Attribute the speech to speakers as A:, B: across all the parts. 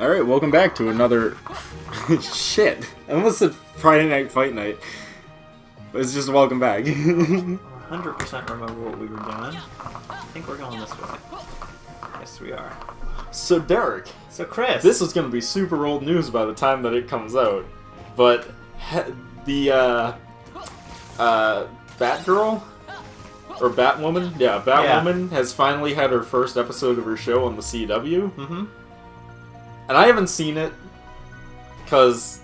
A: Alright, welcome back to another... Shit. I almost said Friday Night Fight Night. But it's just welcome back.
B: 100% remember what we were doing. I think we're going this way. Yes, we are.
A: So, Derek.
B: So, Chris.
A: This is going to be super old news by the time that it comes out. But the, Batgirl? Or Batwoman? Yeah, Batwoman has finally had her first episode of her show on the CW.
B: Mm-hmm.
A: And I haven't seen it, because...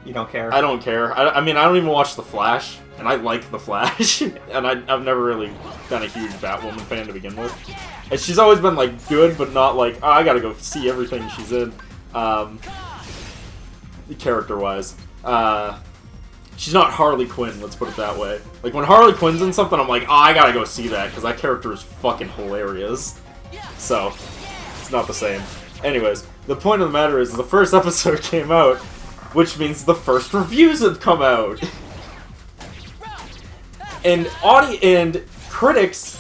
B: You don't care?
A: I don't care. I mean, I don't even watch The Flash, and I like The Flash, and I've never really been a huge Batwoman fan to begin with. And she's always been, like, good, but not like, oh, I gotta go see everything she's in, character-wise. She's not Harley Quinn, let's put it that way. Like, when Harley Quinn's in something, I'm like, oh, I gotta go see that, because that character is fucking hilarious. So, it's not the same. Anyways, the point of the matter is the first episode came out, which means the first reviews have come out. And critics,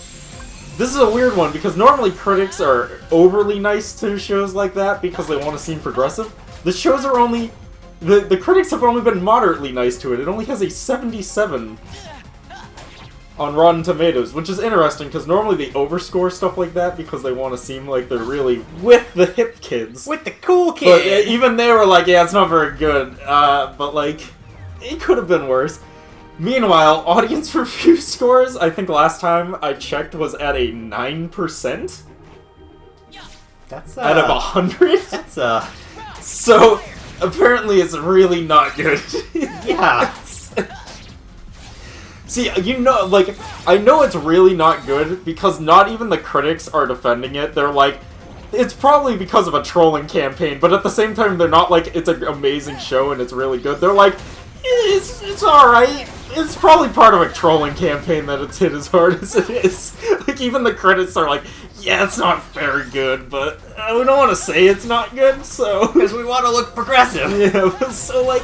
A: this is a weird one, because normally critics are overly nice to shows like that because they want to seem progressive. The shows are only... The critics have only been moderately nice to it. It only has a 77 on Rotten Tomatoes, which is interesting, because normally they overscore stuff like that because they want to seem like they're really with the hip kids.
B: With the cool kids!
A: But even they were like, yeah, it's not very good. But, like, it could have been worse. Meanwhile, audience review scores, I think last time I checked, was at a 9%?
B: That's,
A: out of 100?
B: That's,
A: So, apparently it's really not good.
B: Yeah.
A: See, you know, like, I know it's really not good because not even the critics are defending it. They're like, it's probably because of a trolling campaign, but at the same time, they're not like, it's an amazing show and it's really good. They're like, it's alright. It's probably part of a trolling campaign that it's hit as hard as it is. Like, even the critics are like, yeah, it's not very good, but we don't want to say it's not good, so...
B: Because we want to look progressive.
A: Yeah, but so, like,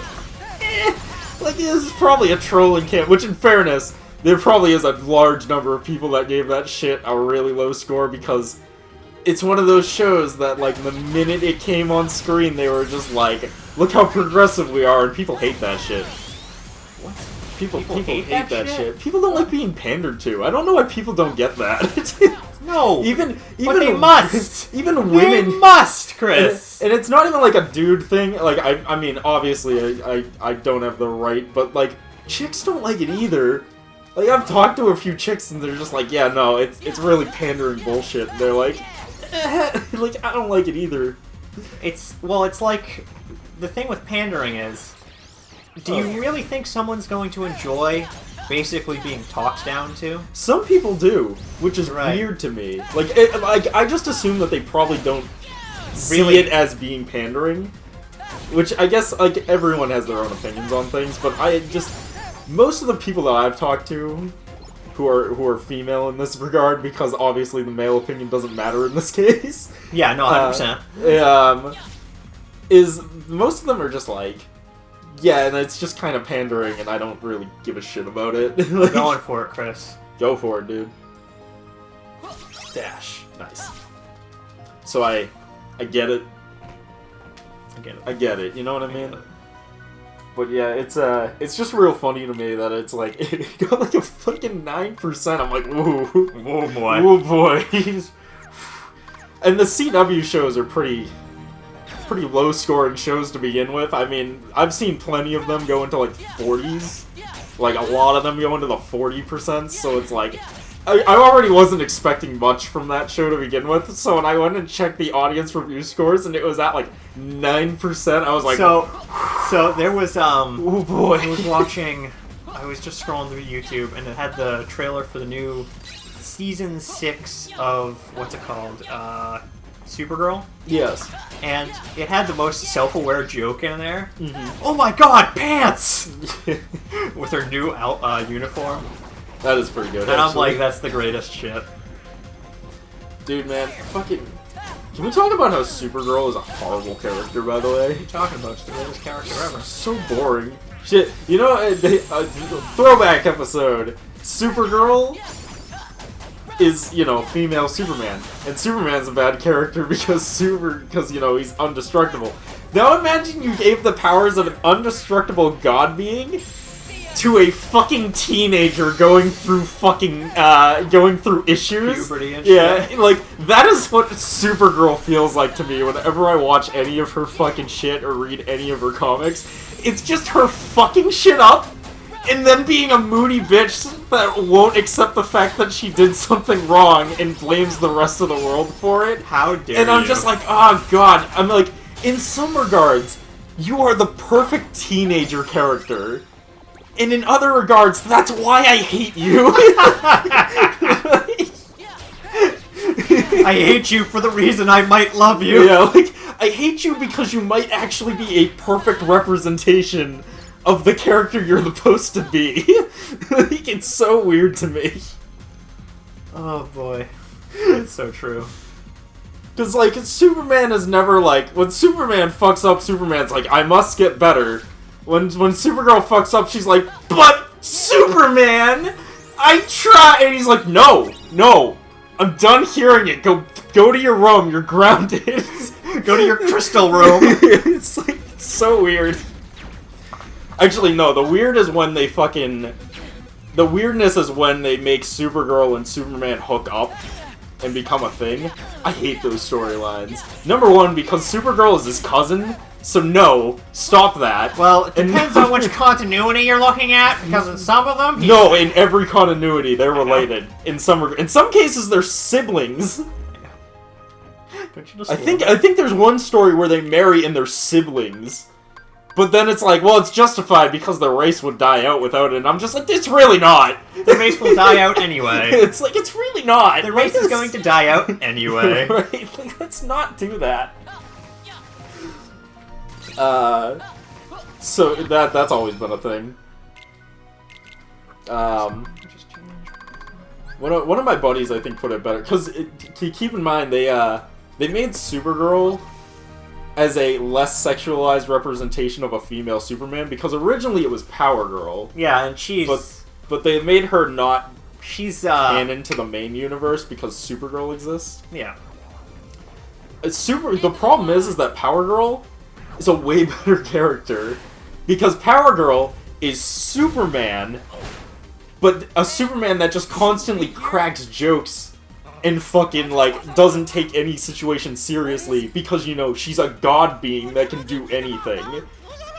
A: like, this is probably a trolling camp, which in fairness, there probably is a large number of people that gave that shit a really low score because it's one of those shows that, like, the minute it came on screen, they were just like, look how progressive we are, and people hate that shit.
B: What?
A: People hate that shit. People don't like being pandered to. I don't know why people don't get that.
B: No!
A: Even
B: but they must!
A: Even women...
B: They must, Chris!
A: And it's not even like a dude thing. Like, I mean, obviously, I don't have the right, but, like, chicks don't like it either. Like, I've talked to a few chicks, and they're just like, yeah, no, it's really pandering bullshit. And they're like, like, I don't like it either.
B: It's like, the thing with pandering is, do you really think someone's going to enjoy basically being talked down to?
A: Some people do, which is weird to me. Like, I just assume that they probably don't see it as being pandering. Which, I guess, like, everyone has their own opinions on things, but most of the people that I've talked to who are female in this regard, because obviously the male opinion doesn't matter in this case.
B: Yeah, no, 100%.
A: Is most of them are just like, yeah, and it's just kind of pandering, and I don't really give a shit about it.
B: Like, going for it, Chris.
A: Go for it, dude. Dash. Nice. So I get it. I get it. You know what I mean? But yeah, it's just real funny to me that it's like, it got like a fucking 9%. I'm like, ooh.
B: Oh boy.
A: Oh boy. And the CW shows are pretty low-scoring shows to begin with. I mean, I've seen plenty of them go into, like, 40s. Like, a lot of them go into the 40%, so it's like... I already wasn't expecting much from that show to begin with, so when I went and checked the audience review scores and it was at, like, 9%, I was like...
B: So there was,
A: oh boy.
B: I was just scrolling through YouTube, and it had the trailer for the new Season 6 of, what's it called, Supergirl?
A: Yes.
B: And it had the most self-aware joke in there. Mm-hmm. Oh my god, pants! With her new uniform.
A: That is pretty good,
B: and I'm like, that's the greatest shit.
A: Dude, man, fucking... Can we talk about how Supergirl is a horrible character, by the way?
B: What are you talking about? It's the greatest character ever.
A: So boring. Shit, you know, throwback episode. Supergirl is, you know, female Superman. And Superman's a bad character because, you know, he's indestructible. Now imagine you gave the powers of an indestructible god being to a fucking teenager going through issues.
B: Puberty and
A: yeah,
B: shit.
A: like, that is what Supergirl feels like to me whenever I watch any of her fucking shit or read any of her comics. It's just her fucking shit up, and then being a moody bitch that won't accept the fact that she did something wrong and blames the rest of the world for it.
B: How dare you?
A: And I'm just like, oh god. I'm like, in some regards, you are the perfect teenager character. And in other regards, that's why I hate you.
B: I hate you for the reason I might love you.
A: Yeah, like, I hate you because you might actually be a perfect representation of the character you're supposed to be. Like, it's so weird to me.
B: Oh boy. It's so true.
A: Because, like, Superman is never like, when Superman fucks up, Superman's like, I must get better. When Supergirl fucks up, she's like, but Superman, I try, and he's like, no, I'm done hearing it. Go to your room. You're grounded.
B: Go to your crystal room.
A: It's like, it's so weird. Actually, no. The weirdness is when they make Supergirl and Superman hook up and become a thing. I hate those storylines. Number one, because Supergirl is his cousin. So no, stop that.
B: Well, it depends on which continuity you're looking at, because in some of them...
A: No, in every continuity, they're related. In some cases, they're siblings.
B: Don't you just
A: I think there's one story where they marry and they're siblings. But then it's like, well, it's justified because the race would die out without it, and I'm just like, it's really not!
B: The race will die out anyway.
A: It's like, it's really not!
B: The race is going to die out anyway.
A: Right? Like, let's not do that. So that's always been a thing. One of my buddies, I think, put it better, because keep in mind, they made Supergirl as a less sexualized representation of a female Superman, because originally it was Power Girl.
B: Yeah, and she's...
A: But they made her not canon to the main universe because Supergirl exists.
B: Yeah.
A: The problem is that Power Girl is a way better character, because Power Girl is Superman, but a Superman that just constantly cracks jokes and fucking, like, doesn't take any situation seriously because, you know, she's a god being that can do anything.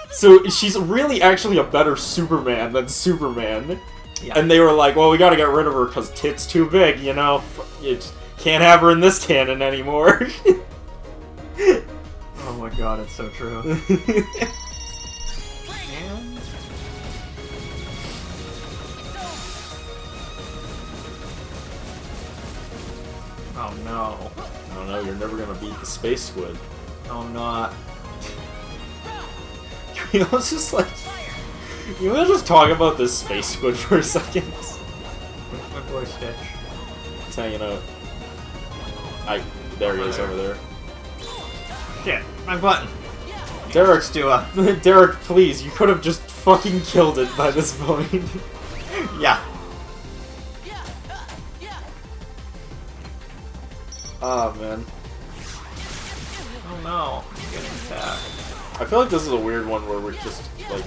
A: So she's really actually a better Superman than Superman. Yeah. And they were like, well, we gotta get rid of her because tits too big, you know? You can't have her in this canon anymore.
B: Oh my god, it's so true. And... Oh no.
A: Oh no, you're never gonna beat the Space Squid.
B: Oh, not.
A: You know, it's just like... You wanna just talk about this Space Squid for a second?
B: My boy Stitch.
A: It's hanging out. There he is over there.
B: Shit, my button.
A: Derek,
B: Stua.
A: Derek, please, you could have just fucking killed it by this point.
B: Yeah.
A: Oh, man.
B: Oh no, I'm getting attacked.
A: I feel like this is a weird one where we're just, like...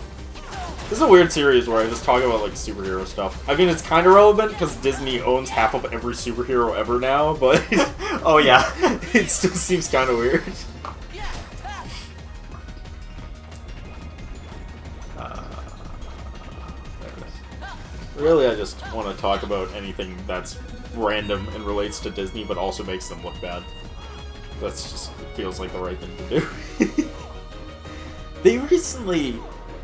A: This is a weird series where I just talk about, like, superhero stuff. I mean, it's kind of relevant because Disney owns half of every superhero ever now, but...
B: Oh, yeah.
A: It still seems kind of weird. Really, I just want to talk about anything that's random and relates to Disney, but also makes them look bad. That's just, it feels like the right thing to do. They recently,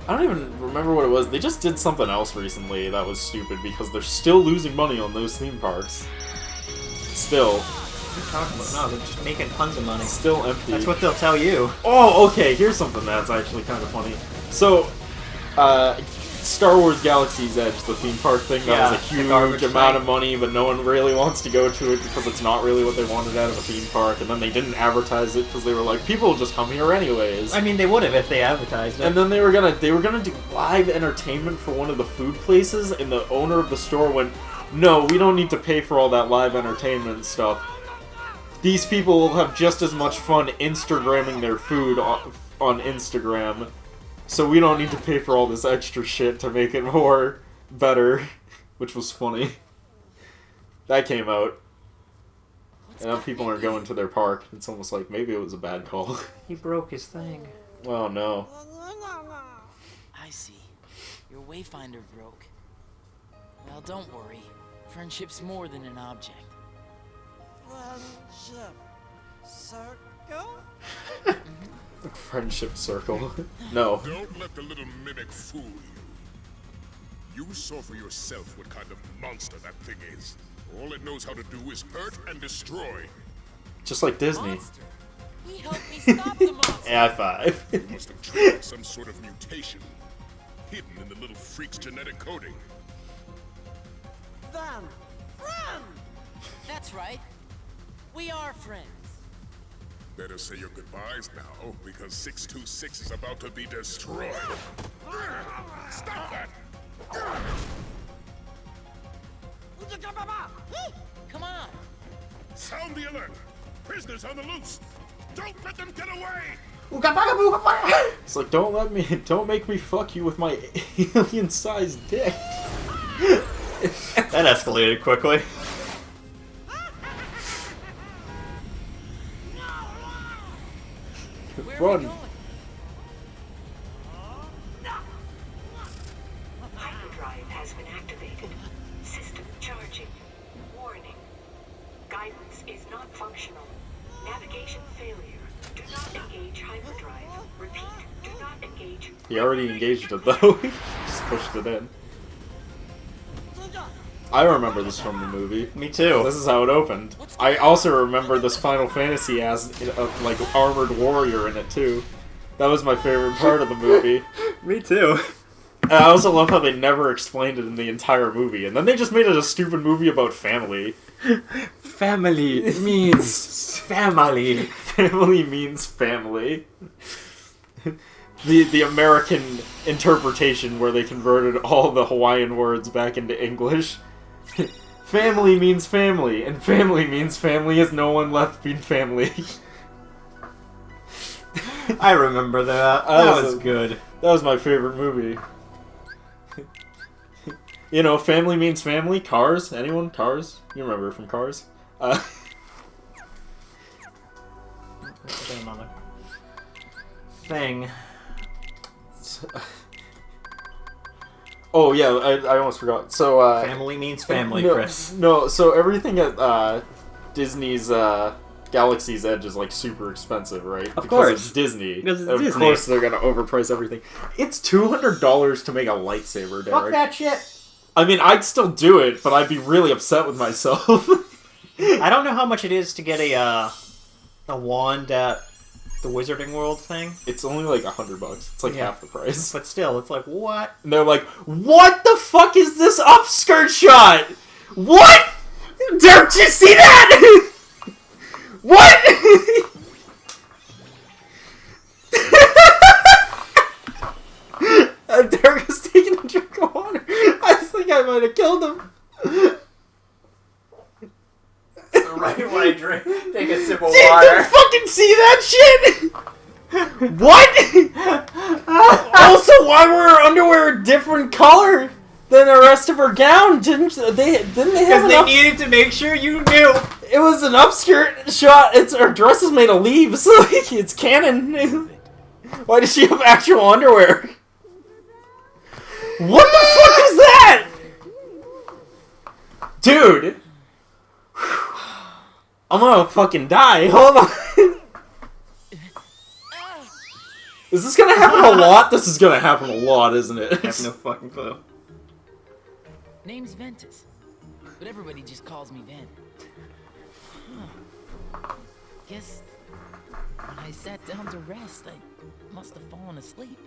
A: I don't even remember what it was, they just did something else recently that was stupid because they're still losing money on those theme parks. Still.
B: What are you talking about? No, they're just making tons of money.
A: Still empty.
B: That's what they'll tell you.
A: Oh, okay, here's something that's actually kind of funny. So, Star Wars Galaxy's Edge, the theme park thing, that was a huge amount of money, but no one really wants to go to it because it's not really what they wanted out of a theme park, and then they didn't advertise it because they were like, people will just come here anyways.
B: I mean, they would have if they advertised it.
A: And then they were gonna do live entertainment for one of the food places, and the owner of the store went, no, we don't need to pay for all that live entertainment stuff. These people will have just as much fun Instagramming their food on Instagram, so we don't need to pay for all this extra shit to make it more better, which was funny. That came out. And now people are going to their park. It's almost like maybe it was a bad call.
B: He broke his thing.
A: Oh no.
C: I see. Your wayfinder broke. Well, don't worry. Friendship's more than an object.
D: Friendship circle?
A: Friendship circle. No.
E: Don't let the little mimic fool you. You saw for yourself what kind of monster that thing is. All it knows how to do is hurt and destroy.
A: Just like Disney.
C: Monster. He helped me stop the monster.
A: Yeah, 5.
E: You must have triggered some sort of mutation, hidden in the little freak's genetic coding.
D: Then, friend!
C: That's right. We are friends.
E: Better say your goodbyes now, because 626 is about to be destroyed. Stop that!
C: Come on.
E: Sound the alert! Prisoners on the loose! Don't let them get away!
A: It's like, don't make me fuck you with my alien-sized dick.
B: That escalated quickly.
C: Where are we
A: Run.
C: going?
F: Hyperdrive has been activated. System charging. Warning. Guidance is not functional. Navigation failure. Do not engage hyperdrive. Repeat. Do not engage.
A: He already engaged it though. Just pushed it in. I remember this from the movie.
B: Me too.
A: This is how it opened. I also remember this Final Fantasy as like armored warrior in it too. That was my favorite part of the movie.
B: Me too.
A: And I also love how they never explained it in the entire movie, and then they just made it a stupid movie about family.
B: Family means family.
A: Family means family. The American interpretation where they converted all the Hawaiian words back into English. Family means family, and family means family as no one left being family.
B: I remember that. That was good.
A: That was my favorite movie. You know, family means family. Cars? Anyone? Cars? You remember from Cars?
B: Another thing.
A: Oh yeah, I almost forgot. So
B: Family means family,
A: no,
B: Chris.
A: No, so everything at Disney's Galaxy's Edge is like super expensive, right?
B: Of
A: because
B: course.
A: it's Disney.
B: Because it's
A: of
B: Disney.
A: course they're gonna overprice everything. It's $200 to make a lightsaber, Derek.
B: Fuck that shit.
A: I mean, I'd still do it, but I'd be really upset with myself.
B: I don't know how much it is to get a wand at the Wizarding World thing,
A: It's only like $100. It's like
B: Yeah.
A: half the price.
B: but still, it's like, what?
A: And they're like, "What the fuck is this upskirt shot? What? Derek, did you see that? What?" Derek is taking a drink of water. I think I might have killed him.
B: Right when I drink, take a sip of
A: Did you fucking see that shit? What? Also, why were her underwear a different color than the rest of her gown? Didn't they have
B: Because
A: an
B: they needed to make sure you knew.
A: It was an upskirt shot. Her dress is made of leaves. Like, it's canon. Why does she have actual underwear? What the fuck is that? Dude. I'm gonna fucking die. Hold on. Is this gonna happen a lot? This is gonna happen a lot, isn't it?
B: I have no fucking clue.
C: Name's Ventus, but everybody just calls me Ven. Huh. Guess when I sat down to rest, I must have fallen asleep.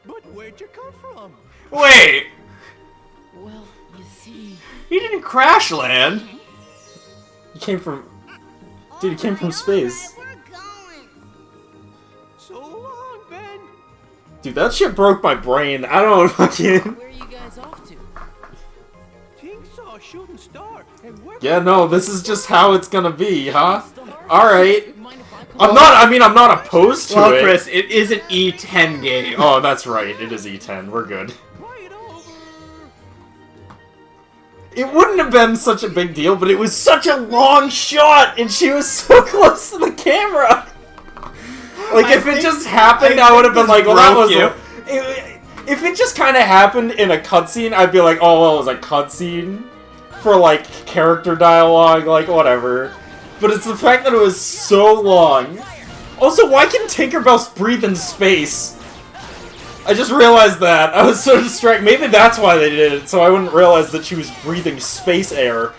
D: But where'd you come from?
B: Wait,
C: Well, you see,
B: he didn't crash land.
A: He came from... Dude, he came from space.
D: So long, Ben.
A: Dude, that shit broke my brain. I don't fucking...
C: where are you guys off to?
D: Tinkerbell. saw a shooting star, and we're
A: Yeah, no, this is just how it's gonna be, huh? Alright.
C: Mind if I
A: I'm not opposed to
B: Well,
A: it.
B: Chris, it is an E10 game.
A: Oh, that's right, it is E10, we're good.
D: right over.
A: It wouldn't have been such a big deal, but it was such a long shot, and she was so close to the camera. Like, if it just happened, I would have been like, well, that was... If it just kind of happened in a cutscene, I'd be like, oh, well, it was a cutscene for, like, character dialogue, like, whatever. But it's the fact that it was so long. Also, why can Tinkerbell breathe in space? I just realized that. I was so distracted. Maybe that's why they did it, so I wouldn't realize that she was breathing space air.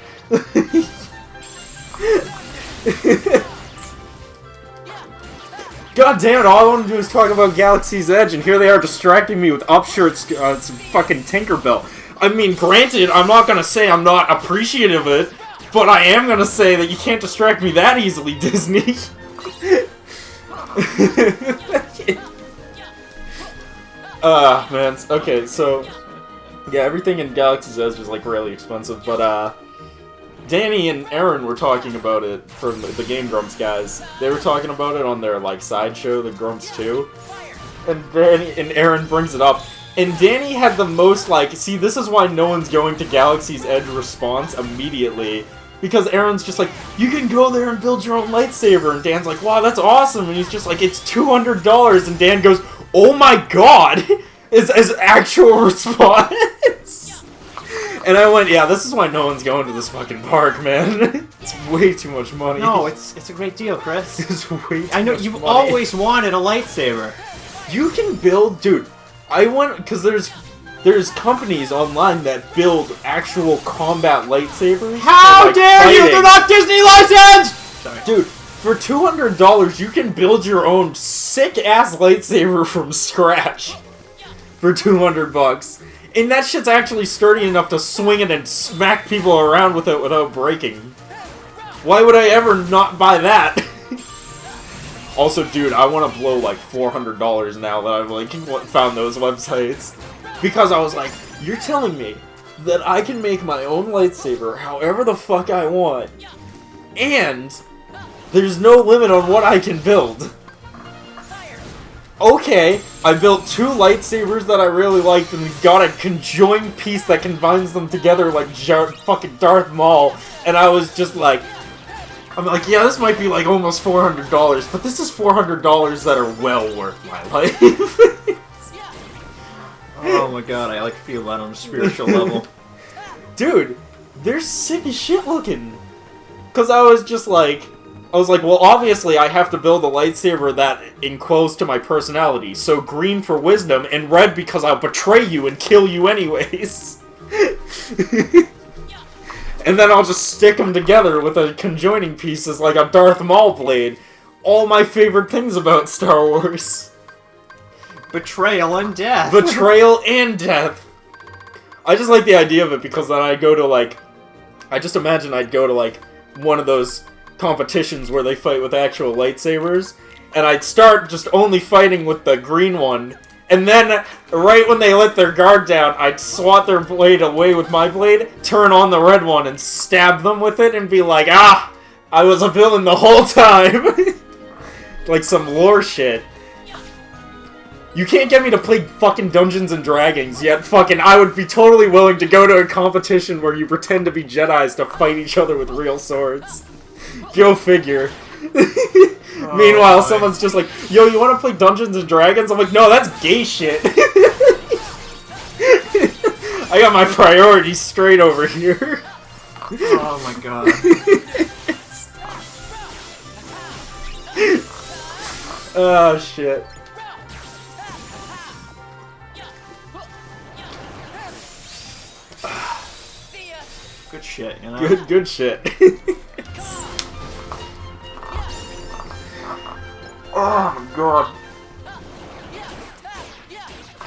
A: God damn it, all I want to do is talk about Galaxy's Edge, and here they are distracting me with Upskirt's fucking Tinkerbell. I mean, granted, I'm not gonna say I'm not appreciative of it, but I am gonna say that you can't distract me that easily, Disney. Man. Okay, so... yeah, everything in Galaxy's Edge is, like, really expensive, but, Danny and Aaron were talking about it from the Game Grumps guys. They were talking about it on their, like, sideshow, the Grumps 2. And Danny and Aaron brings it up. And Danny had the most, like, see, this is why no one's going to Galaxy's Edge response immediately. Because Aaron's just like, you can go there and build your own lightsaber. And Dan's like, wow, that's awesome. And he's just like, it's $200. And Dan goes, oh my god! Is actual response. And I went, yeah, this is why no one's going to this fucking park, man. It's way too much money.
B: No, it's a great deal, Chris.
A: It's way too
B: I know
A: much
B: you've
A: money.
B: always wanted a lightsaber.
A: You can build, dude. I went because there's companies online that build actual combat lightsabers.
B: How
A: for, like,
B: dare you?
A: fighting.
B: They're not Disney licensed! Sorry.
A: Dude, for $200, you can build your own sick-ass lightsaber from scratch. For $200. And that shit's actually sturdy enough to swing it and smack people around with it without breaking. Why would I ever not buy that? Also, dude, I want to blow like $400 now that I've like found those websites. Because I was like, you're telling me that I can make my own lightsaber however the fuck I want. And there's no limit on what I can build. Okay, I built 2 lightsabers that I really liked and got a conjoined piece that combines them together like fucking Darth Maul, and I was just like, I'm like, yeah, this might be like almost $400, but this is $400 that are well worth my life.
B: Oh my god, I like feel that on a spiritual level.
A: Dude, they're sick as shit looking. Cause I was like, well, obviously I have to build a lightsaber that enclosed to my personality. So green for wisdom, and red because I'll betray you and kill you anyways. And then I'll just stick them together with a conjoining pieces like a Darth Maul blade. All my favorite things about Star Wars.
B: Betrayal and death.
A: Betrayal and death. I just like the idea of it because then I just imagine I'd go to like one of those competitions where they fight with actual lightsabers, and I'd start just only fighting with the green one, and then right when they let their guard down, I'd swat their blade away with my blade, turn on the red one, and stab them with it, and be like, ah, I was a villain the whole time. Like some lore shit. You can't get me to play fucking Dungeons and Dragons, yet fucking I would be totally willing to go to a competition where you pretend to be Jedis to fight each other with real swords. Go figure. Meanwhile, someone's just like, yo, you want to play Dungeons and Dragons? I'm like, no, that's gay shit. I got my priorities straight over here.
B: Oh my god.
A: Oh, shit.
B: Good shit, you know?
A: Good shit. Oh my god. I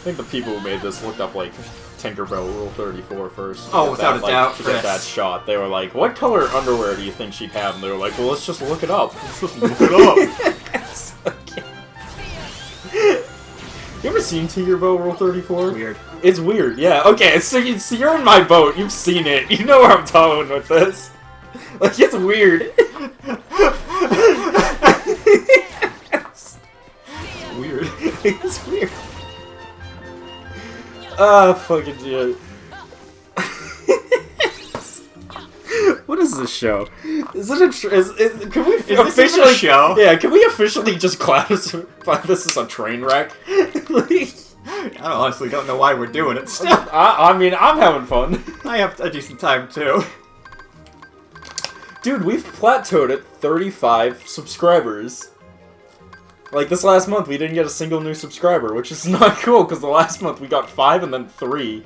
A: think the people who made this looked up like Tinkerbell Rule 34 first.
B: Oh, without a doubt,
A: to get that shot. They were like, what color underwear do you think she'd have? And they were like, well, let's just look it up. Let's just look it up. Okay. You ever seen Tinkerbell Rule 34?
B: Weird.
A: It's weird, yeah. Okay, so you're in my boat. You've seen it. You know where I'm going with this. Like, it's weird. It's weird. It's weird. Ah, fucking shit. What is this show? Is it a can we officially
B: even a show?
A: Yeah, can we officially just classify this as a train wreck? Like,
B: I honestly don't know why we're doing it still.
A: I mean, I'm having fun.
B: I have a decent time too.
A: Dude, we've plateaued at 35 subscribers. Like, this last month, we didn't get a single new subscriber, which is not cool, because the last month we got 5 and then 3.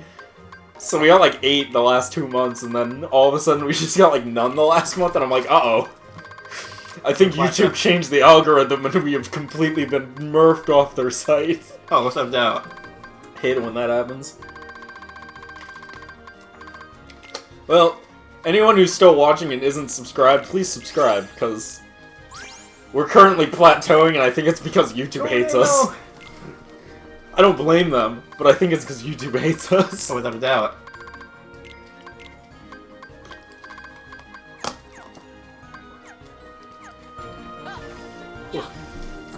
A: So we got, like, 8 the last 2 months, and then all of a sudden we just got, like, none the last month, and I'm like, uh-oh. I think YouTube changed the algorithm, and we have completely been murphed off their site.
B: Oh, what's up now?
A: Hate it when that happens. Well, anyone who's still watching and isn't subscribed, please subscribe, because we're currently plateauing, and I think it's because YouTube hates us. I don't blame them, but I think it's because YouTube hates us.
B: Oh, without a doubt.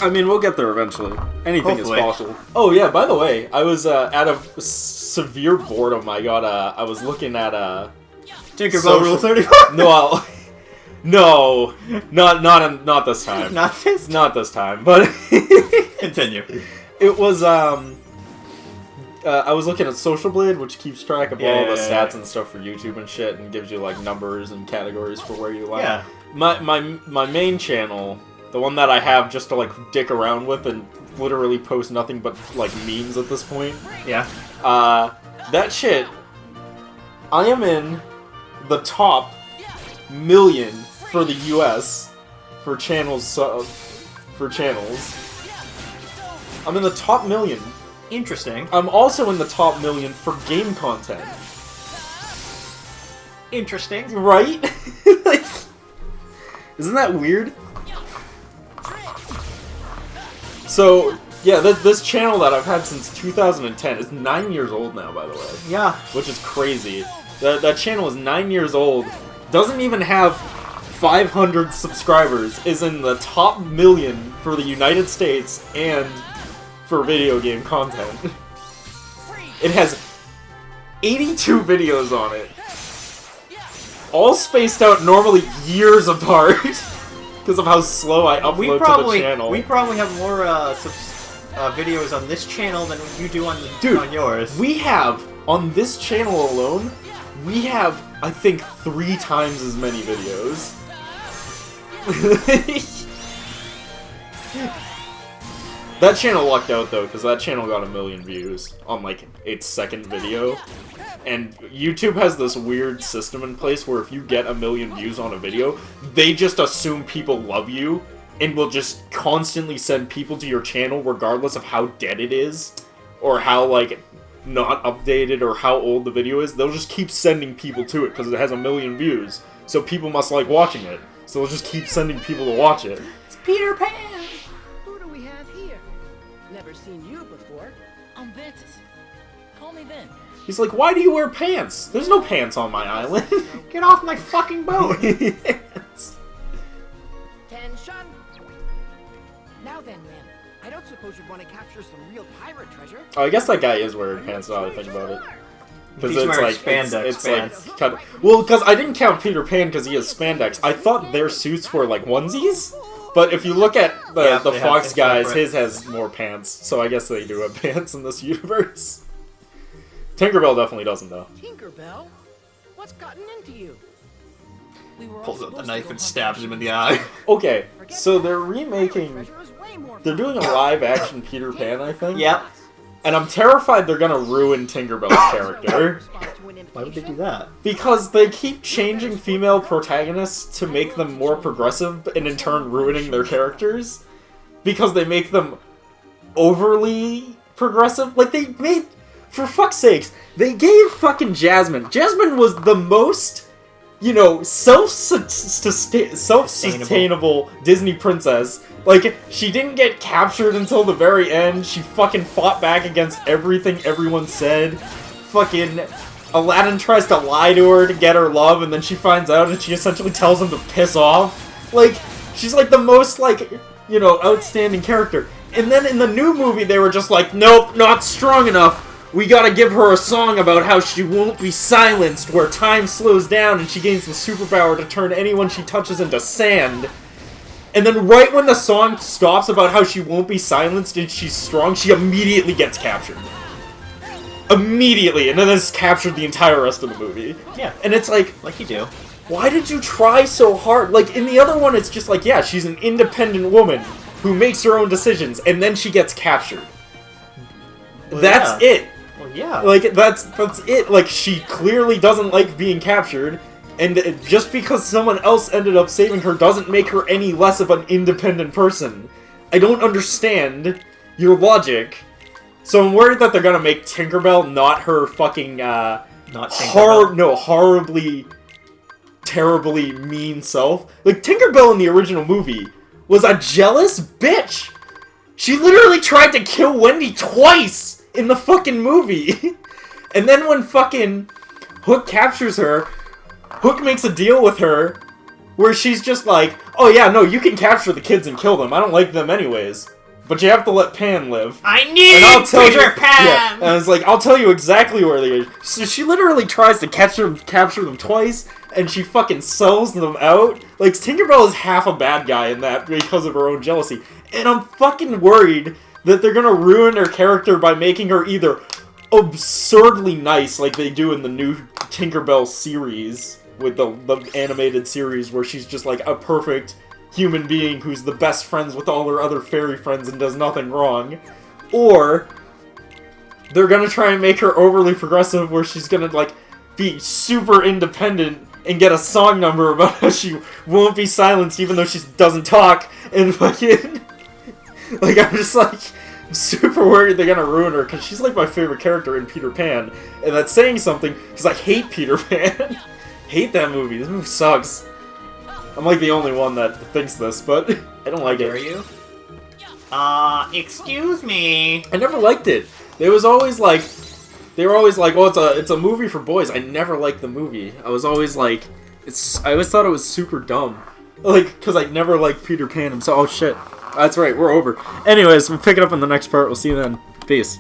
A: I mean, we'll get there eventually. Anything
B: Hopefully.
A: is possible. Oh yeah, by the way, I was out of severe boredom. I was looking at
B: Tinkerbell Rule 34?
A: No, not this time. Not this time, but
B: Continue.
A: it was I was looking at Social Blade, which keeps track of all the stats and stuff for YouTube and shit, and gives you like numbers and categories for where you like.
B: Yeah.
A: My main channel, the one that I have just to like dick around with and literally post nothing but like memes at this point.
B: Yeah.
A: That shit, I am in the top million for the US for channels. I'm in the top million.
B: Interesting.
A: I'm also in the top million for game content.
B: Interesting.
A: Right? Like, isn't that weird? So, yeah, this channel that I've had since 2010 is 9 years old now, by the way.
B: Yeah.
A: Which is crazy. That channel is 9 years old, doesn't even have 500 subscribers, is in the top million for the United States and for video game content. It has 82 videos on it. All spaced out normally years apart. Because of how slow I upload to the channel.
B: We probably have more videos on this channel than you do on yours.
A: We have, on this channel alone, we have, I think, 3 times as many videos. That channel lucked out, though, because that channel got 1 million views on, like, its second video. And YouTube has this weird system in place where if you get 1 million views on a video, they just assume people love you and will just constantly send people to your channel regardless of how dead it is or how, like, not updated or how old the video is. They'll just keep sending people to it because it has 1 million views. So people must like watching it. So they'll just keep sending people to watch it.
B: It's Peter Pan!
G: Who do we have here? Never seen you before.
C: I'm Ventus. Call me Ven.
A: He's like, why do you wear pants? There's no pants on my island.
B: Get off my fucking boat!
A: Yes.
G: Tension. Now then, man. I don't suppose you want to capture some real pirate treasure.
A: Oh, I guess that guy is wearing pants now that I think about it. Because
B: He's
A: it's
B: wearing
A: like
B: spandex
A: it's
B: pants.
A: like kind of, well, because I didn't count Peter Pan because he has spandex. I thought their suits were like onesies, but if you look at the
B: they have
A: Fox
B: things
A: guys,
B: separate.
A: his has more pants. So I guess they do have pants in this universe. Tinkerbell definitely doesn't though.
G: Tinkerbell? What's gotten into you?
C: We were all
B: Pulls out the
C: supposed to
B: knife
C: go
B: and
C: hunt
B: stabs
C: treasure.
B: him in the eye.
A: Okay,
G: Forget
A: so
G: that.
A: they're
G: Pirate
A: remaking.
G: treasure is way more
A: They're
G: fun.
A: doing a live-action Peter Pan, I think.
B: Yep.
A: And I'm terrified they're gonna ruin Tinkerbell's character.
B: Why would they do that?
A: Because they keep changing female protagonists to make them more progressive and in turn ruining their characters. Because they make them overly progressive. Like, they made... For fuck's sakes, they gave fucking Jasmine... Jasmine was the most you know, self-sustainable Disney princess. Like, she didn't get captured until the very end. She fucking fought back against everything everyone said. Fucking Aladdin tries to lie to her to get her love, and then she finds out and she essentially tells him to piss off. Like, she's like the most, like, you know, outstanding character. And then in the new movie, they were just like, nope, not strong enough. We gotta give her a song about how she won't be silenced, where time slows down and she gains the superpower to turn anyone she touches into sand. And then right when the song stops about how she won't be silenced and she's strong, she immediately gets captured. Immediately, and then is captured the entire rest of the movie.
B: Yeah.
A: And it's like
B: you do.
A: Why did you try so hard? Like, in the other one, it's just like, yeah, she's an independent woman who makes her own decisions, and then she gets captured.
B: Well,
A: that's
B: yeah.
A: it.
B: Well, yeah.
A: Like, that's it. Like, she clearly doesn't like being captured, and just because someone else ended up saving her doesn't make her any less of an independent person. I don't understand your logic. So I'm worried that they're gonna make Tinkerbell not her fucking,
B: Not Tinkerbell.
A: horribly, terribly mean self. Like, Tinkerbell in the original movie was a jealous bitch! She literally tried to kill Wendy twice in the fucking movie! And then when fucking Hook captures her, Hook makes a deal with her where she's just like, oh yeah, no, you can capture the kids and kill them. I don't like them anyways. But you have to let Pan live.
B: I need
A: and I'll tell
B: Peter
A: you,
B: Pan!
A: Yeah, and I was like, I'll tell you exactly where they are. So she literally tries to capture them twice, and she fucking sells them out. Like, Tinkerbell is half a bad guy in that because of her own jealousy. And I'm fucking worried that they're gonna ruin her character by making her either absurdly nice, like they do in the new Tinkerbell series, with the animated series, where she's just like a perfect human being who's the best friends with all her other fairy friends and does nothing wrong. Or they're gonna try and make her overly progressive, where she's gonna, like, be super independent and get a song number about how she won't be silenced even though she doesn't talk, and fucking... like, I'm just, like, super worried they're gonna ruin her, because she's, like, my favorite character in Peter Pan, and that's saying something, because I hate Peter Pan. Hate that movie. This movie sucks. I'm, like, the only one that thinks this, but I don't like it.
B: Are you? Excuse me.
A: I never liked it. They were always like, oh, it's a movie for boys. I never liked the movie. I was always like, I always thought it was super dumb. Like, because I never liked Peter Pan. So, oh shit. That's right, we're over. Anyways, we'll pick it up in the next part. We'll see you then. Peace.